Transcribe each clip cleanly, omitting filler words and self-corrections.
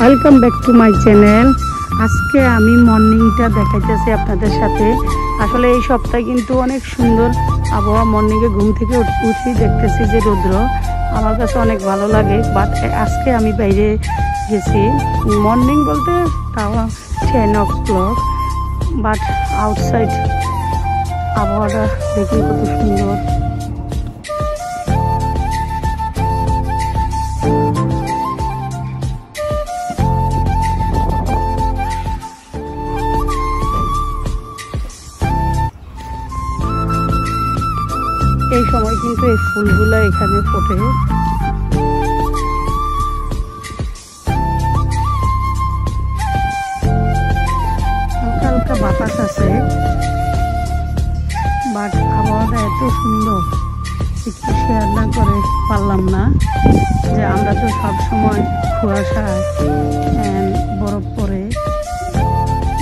Welcome back to my channel. আজকে আমি মর্নিংটা দেখাইতেছি আপনাদের সাথে। আসলে এই সপ্তাহে কিন্তু অনেক সুন্দর আবহাওয়া। মর্নিংয়ে ঘুম থেকে উঠি দেখতেছি যে রৌদ্র, আমার কাছে অনেক ভালো লাগে। বাট আজকে আমি বাইরে গেছি, মর্নিং বলতে তাও 10 o'clock, বাট আউটসাইড আবহাওয়াটা দেখুন কত সুন্দর। এই সময় কিন্তু এই ফুলগুলো এখানে ফোটে। হালকা হালকা বাতাস আছে, বাট আবহাওয়াটা এত সুন্দর একটু শেয়ার না করে পারলাম না। যে আমরা তো সবসময় কুয়াশায় বরফ পরে,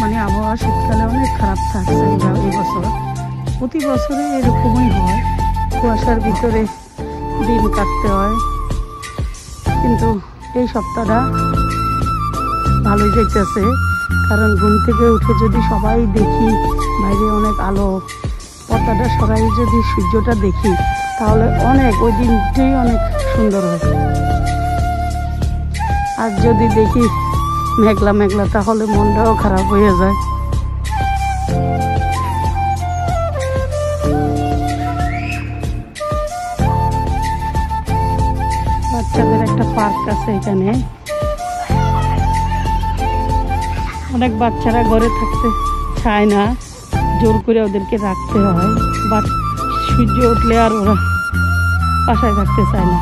মানে আবহাওয়া শীতকালে অনেক খারাপ থাকছে। এই বছর প্রতি বছরে এরকমই হয়, কুয়াশার ভিতরে দিন কাটতে হয়। কিন্তু এই সপ্তাহটা ভালোই যেতেছে, কারণ ঘুম থেকে উঠে যদি সবাই দেখি বাইরে অনেক আলো, পর্দাটা সরাই যদি সূর্যটা দেখি, তাহলে অনেক ওই দিনটাই অনেক সুন্দর হয়। আর যদি দেখি মেঘলা মেঘলা, তাহলে মনটাও খারাপ হয়ে যায়। বাচ্চাদের একটা পার্ক আছে এখানে। অনেক বাচ্চারা ঘরে থাকতে চায় না, জোর করে ওদেরকে রাখতে হয়। বাট সূর্য উঠলে আর ওরা বাসায় থাকতে চায় না।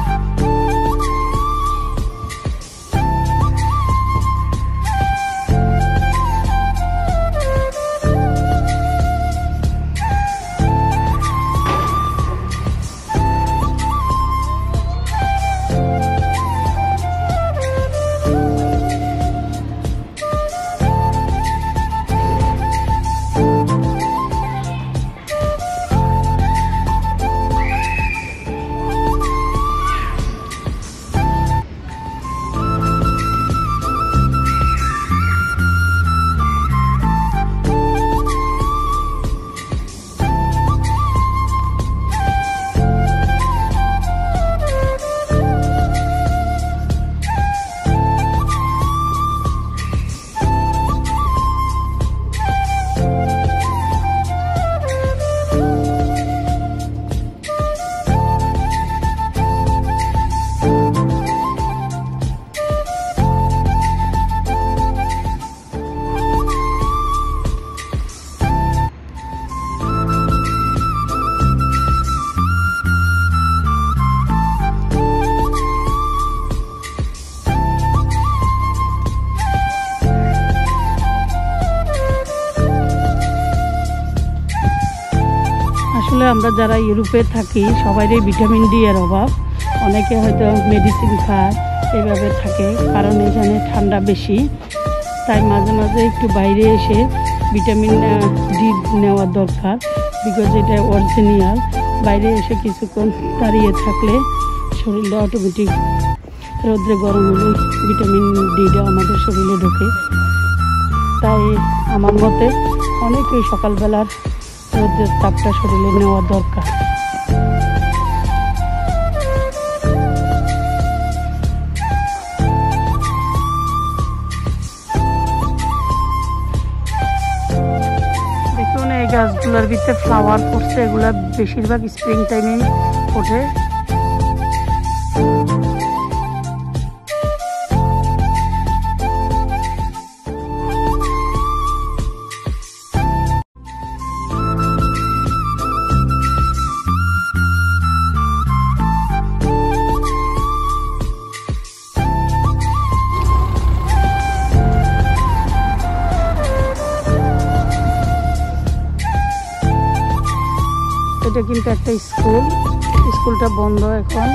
আসলে আমরা যারা ইউরোপে থাকি সবারই ভিটামিন ডি এর অভাব। অনেকে হয়তো মেডিসিন খায়, এইভাবে থাকে, কারণ এখানে ঠান্ডা বেশি। তাই মাঝে মাঝে একটু বাইরে এসে ভিটামিন ডি নেওয়া দরকার, বিকজ এটা অরিজিনাল। বাইরে এসে কিছুক্ষণ দাঁড়িয়ে থাকলে শরীরটা অটোমেটিক রোদ্রে গরম হলে ভিটামিন ডিটা আমাদের শরীরে ঢোকে। তাই আমার মতে অনেকেই সকালবেলার রোদের তাপটা শরীরে নেওয়া দরকার। দেখুন এই গাছগুলোর ভিতরে ফ্লাওয়ার ফুটছে, এগুলা বেশিরভাগ স্প্রিং টাইমে ফোটে। এটা কিন্তু একটা স্কুল, স্কুলটা বন্ধ এখন।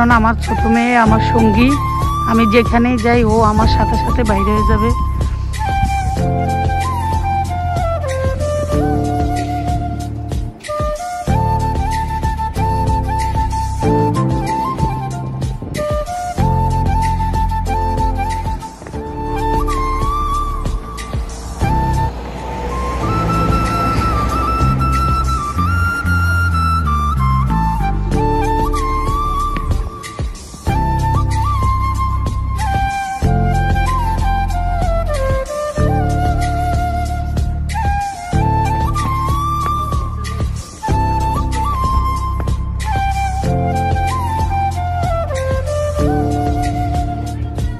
কারণ আমার ছোট মেয়ে আমার সঙ্গী, আমি যেখানেই যাই ও আমার সাথে সাথে বাইরে হয়ে যাবে।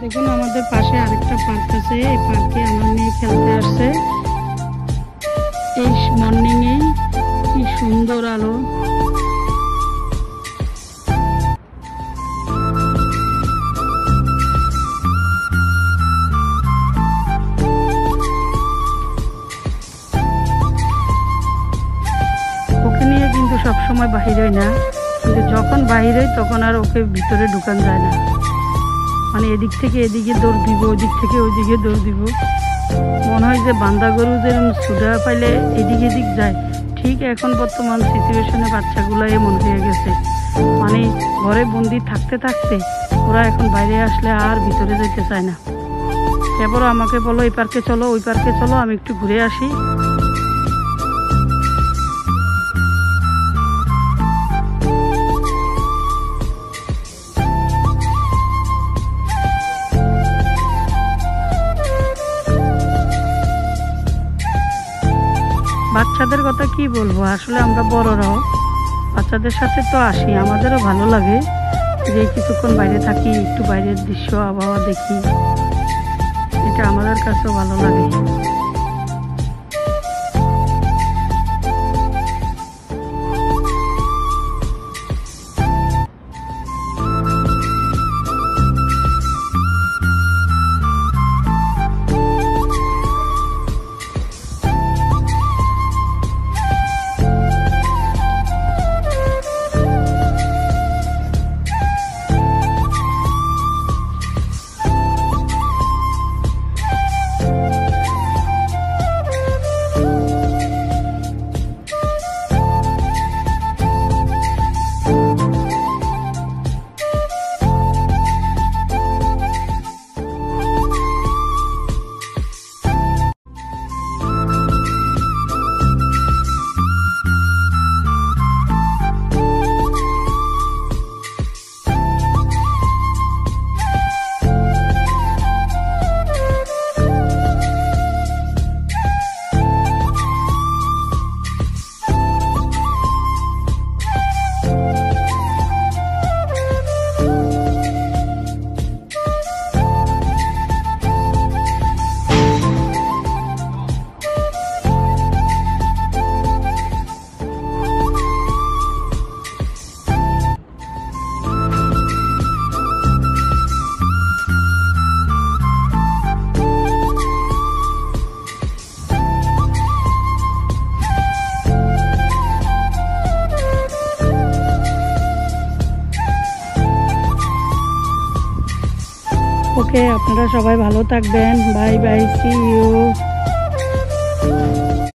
দেখুন আমাদের পাশে আরেকটা পার্ক আছে, এই পার্কে আমার মেয়ে খেলতে আসছে। এই মর্নিং এ কি সুন্দর আলো। ওকে নিয়ে কিন্তু সবসময় বাহির হই না, কিন্তু যখন বাহির হই তখন আর ওকে ভিতরে ঢুকান যায় না। মানে এদিক থেকে এদিকে দৌড় দিব, ওদিক থেকে ওইদিকে দৌড় দিব। মনে হয় যে বান্দা গরু যেরকম সুদা পাইলে এদিক এদিক যায়, ঠিক এখন বর্তমান সিচুয়েশনে বাচ্চাগুলো এমন হয়ে গেছে। মানে ঘরে বন্দি থাকতে থাকতে ওরা এখন বাইরে আসলে আর ভিতরে যেতে চায় না। কেবল আমাকে বলো এই পার্কে চলো, ওই পার্কে চলো, আমি একটু ঘুরে আসি। বাচ্চাদের কথা কি বলবো, আসলে আমরা বড়রাও বাচ্চাদের সাথে তো আসি, আমাদেরও ভালো লাগে যে কিছুক্ষণ বাইরে থাকি, একটু বাইরের দৃশ্য আবহাওয়া দেখি, এটা আমাদের কাছেও ভালো লাগে। ওকে, আপনারা সবাই ভালো থাকবেন। Bye bye, see you.